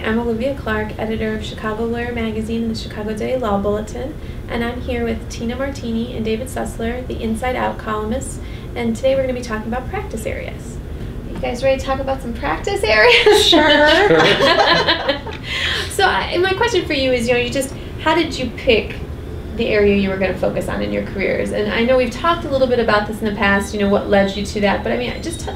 I'm Olivia Clarke, editor of Chicago Lawyer Magazine and the Chicago Daily Law Bulletin, and I'm here with Tina Martini and David Susler, the Inside Out columnists, and today we're going to be talking about practice areas. You guys ready to talk about some practice areas? Sure. So my question for you is, how did you pick the area you were going to focus on in your careers? And I know we've talked a little bit about this in the past, what led you to that, but I mean, just,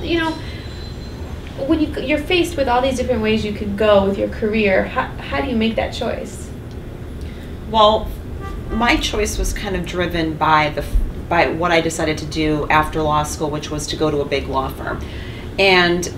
when you're faced with all these different ways you could go with your career, how do you make that choice? Well, my choice was kind of driven by what I decided to do after law school, which was to go to a big law firm. And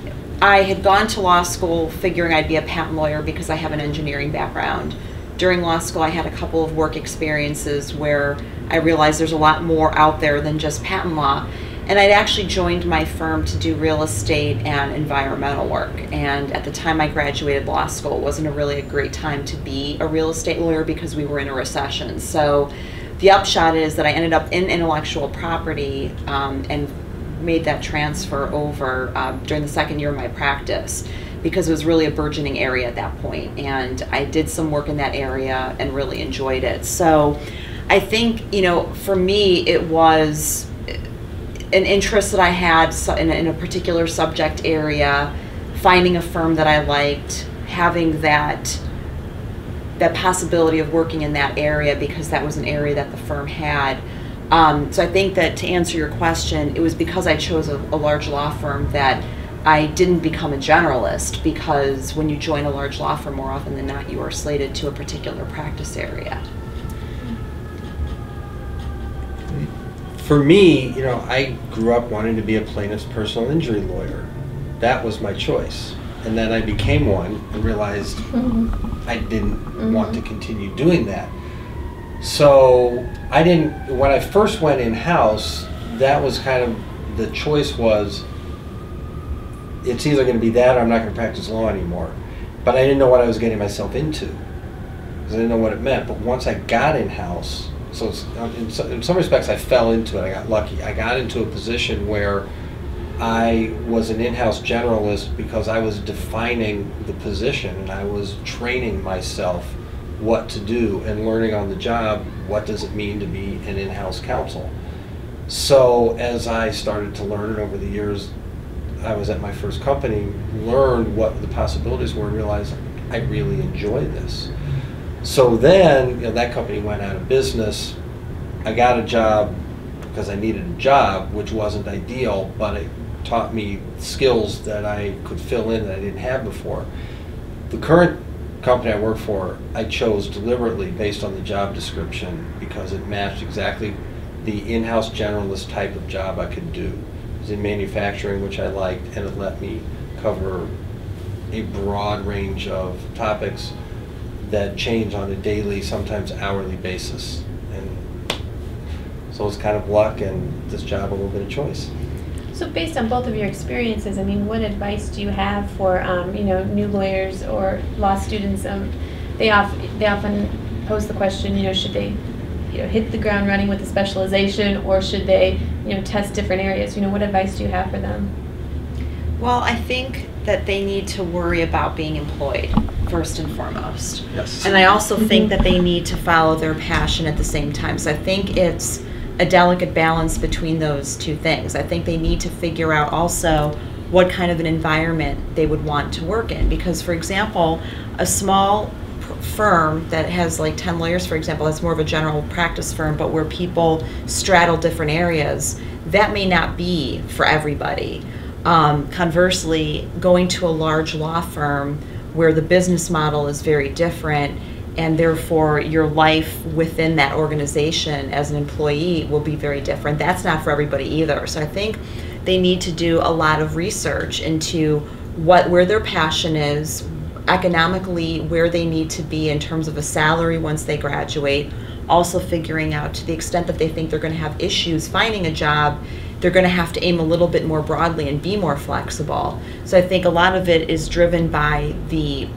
I had gone to law school figuring I'd be a patent lawyer because I have an engineering background. During law school, I had a couple of work experiences where I realized there's a lot more out there than just patent law. And I'd actually joined my firm to do real estate and environmental work. And at the time I graduated law school, it wasn't really a great time to be a real estate lawyer because we were in a recession. So the upshot is that I ended up in intellectual property and made that transfer over during the second year of my practice, because it was really a burgeoning area at that point. And I did some work in that area and really enjoyed it. So I think, for me, it was an interest that I had in a particular subject area, finding a firm that I liked, having that possibility of working in that area because that was an area that the firm had. So I think that, to answer your question, it was because I chose a large law firm that I didn't become a generalist, because when you join a large law firm, more often than not, you are slated to a particular practice area. For me, I grew up wanting to be a plaintiff's personal injury lawyer. That was my choice. And then I became one and realized I didn't want to continue doing that. So when I first went in-house, that was kind of, the choice was, it's either going to be that or I'm not going to practice law anymore. But I didn't know what I was getting myself into, because I didn't know what it meant. But once I got in-house, so in some respects I fell into it. I got lucky. I got into a position where I was an in-house generalist because I was defining the position and I was training myself what to do and learning on the job what does it mean to be an in-house counsel. So as I started to learn it over the years, I was at my first company, learned what the possibilities were, and realized I really enjoy this. So then, that company went out of business. I got a job because I needed a job, which wasn't ideal, but it taught me skills that I could fill in that I didn't have before. The current company I work for, I chose deliberately based on the job description because it matched exactly the in-house generalist type of job I could do. It was in manufacturing, which I liked, and it let me cover a broad range of topics that change on a daily, sometimes hourly basis. And so it's kind of luck, and this job a little bit of choice. So based on both of your experiences, what advice do you have for new lawyers or law students? They often pose the question, should they hit the ground running with a specialization, or should they test different areas? What advice do you have for them? Well, I think that they need to worry about being employed first and foremost. Yes. And I also think that they need to follow their passion at the same time. So I think it's a delicate balance between those two things. I think they need to figure out also what kind of an environment they would want to work in. Because, for example, a small firm that has like 10 lawyers, for example, that's more of a general practice firm, but where people straddle different areas, that may not be for everybody. Conversely, going to a large law firm where the business model is very different, and therefore your life within that organization as an employee will be very different. That's not for everybody either. So I think they need to do a lot of research into where their passion is, economically where they need to be in terms of a salary once they graduate, also figuring out, to the extent that they think they're going to have issues finding a job, they're going to have to aim a little bit more broadly and be more flexible. So I think a lot of it is driven by the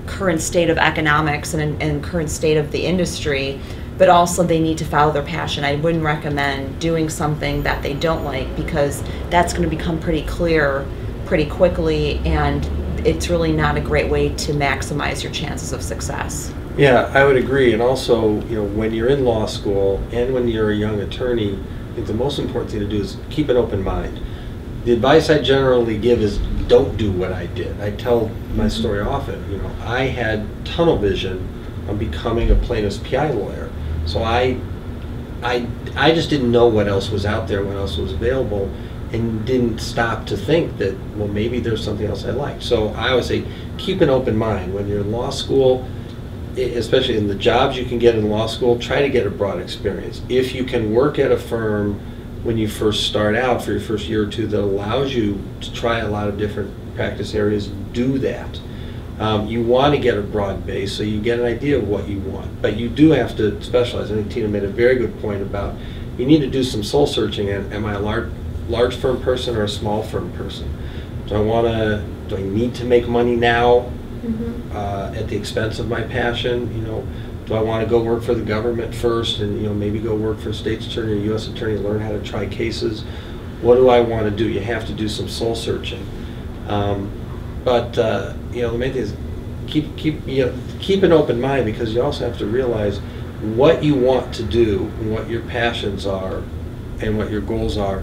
current state of economics and current state of the industry, but also they need to follow their passion. I wouldn't recommend doing something that they don't like, because that's going to become pretty clear pretty quickly, and it's really not a great way to maximize your chances of success. Yeah, I would agree. And also, when you're in law school and when you're a young attorney, I think the most important thing to do is keep an open mind. The advice I generally give is don't do what I did. I tell my story often. I had tunnel vision on becoming a plaintiff's PI lawyer. So I just didn't know what else was out there, what else was available, and didn't stop to think that, well, maybe there's something else I like. So I always say, keep an open mind. When you're in law school, especially in the jobs you can get in law school, try to get a broad experience. If you can work at a firm when you first start out for your first year or two that allows you to try a lot of different practice areas, do that. You want to get a broad base so you get an idea of what you want, but you do have to specialize. I think Tina made a very good point about you need to do some soul searching. And am I a large firm person or a small firm person? Do I need to make money now at the expense of my passion? Do I want to go work for the government first and maybe go work for a state's attorney or U.S. attorney, learn how to try cases? What do I want to do? You have to do some soul searching. But the main thing is keep an open mind, because you also have to realize what you want to do and what your passions are and what your goals are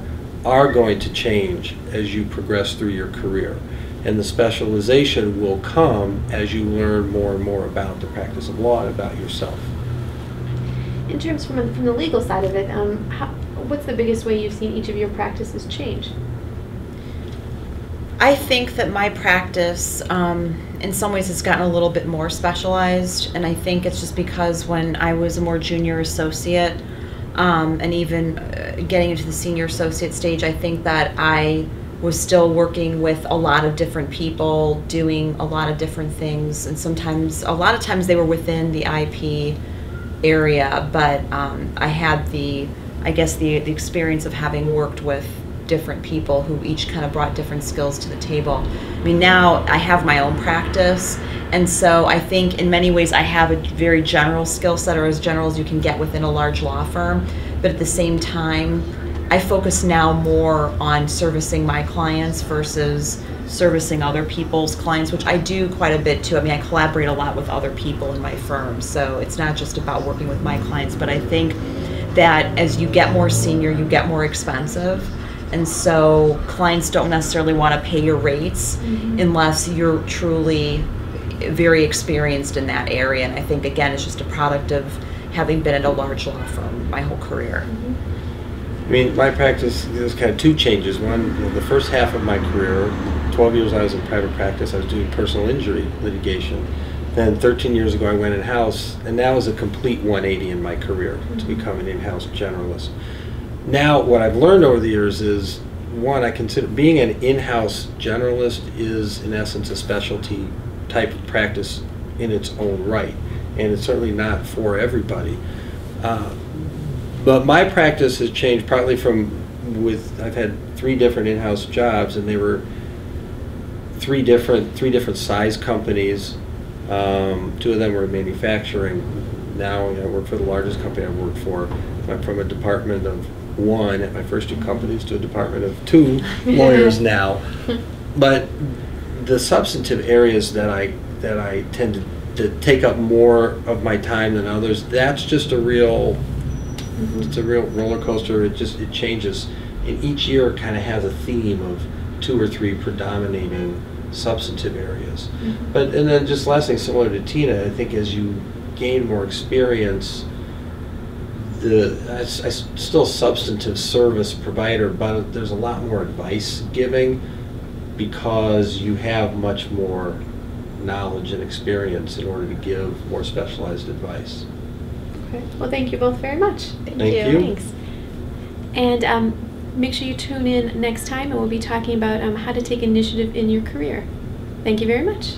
going to change as you progress through your career. And the specialization will come as you learn more and more about the practice of law and about yourself. In terms from the legal side of it, what's the biggest way you've seen each of your practices change? I think that my practice, in some ways, has gotten a little bit more specialized, and I think it's just because when I was a more junior associate, and even getting into the senior associate stage, I think that I was still working with a lot of different people, doing a lot of different things, and a lot of times they were within the IP area, but I had the experience of having worked with different people who each kind of brought different skills to the table. I mean, now I have my own practice, and so I think in many ways I have a very general skill set, or as general as you can get within a large law firm, but at the same time, I focus now more on servicing my clients versus servicing other people's clients, which I do quite a bit too. I mean, I collaborate a lot with other people in my firm, so it's not just about working with my clients, but I think that as you get more senior, you get more expensive. And so clients don't necessarily want to pay your rates unless you're truly very experienced in that area. And I think, again, it's just a product of having been at a large law firm my whole career. I mean, my practice, there's kind of two changes. One, the first half of my career, 12 years I was in private practice, I was doing personal injury litigation. Then 13 years ago I went in-house, and that was a complete 180 in my career to become an in-house generalist. Now, what I've learned over the years is, one, I consider being an in-house generalist is, in essence, a specialty type of practice in its own right, and it's certainly not for everybody. But my practice has changed partly I've had 3 different in-house jobs, and they were three different size companies. 2 of them were manufacturing. Now I work for the largest company I've worked for. I'm from a department of 1 at my first 2 companies to a department of 2 lawyers now. But the substantive areas that I tend to take up more of my time than others, that's just a real it's a real roller coaster. It changes, and each year kind of has a theme of 2 or 3 predominating substantive areas. And then just last thing, similar to Tina, I think as you gain more experience, I still substantive service provider, but there's a lot more advice giving because you have much more knowledge and experience in order to give more specialized advice. Okay. Well, thank you both very much. Thank you. Thanks. And make sure you tune in next time, and we'll be talking about how to take initiative in your career. Thank you very much.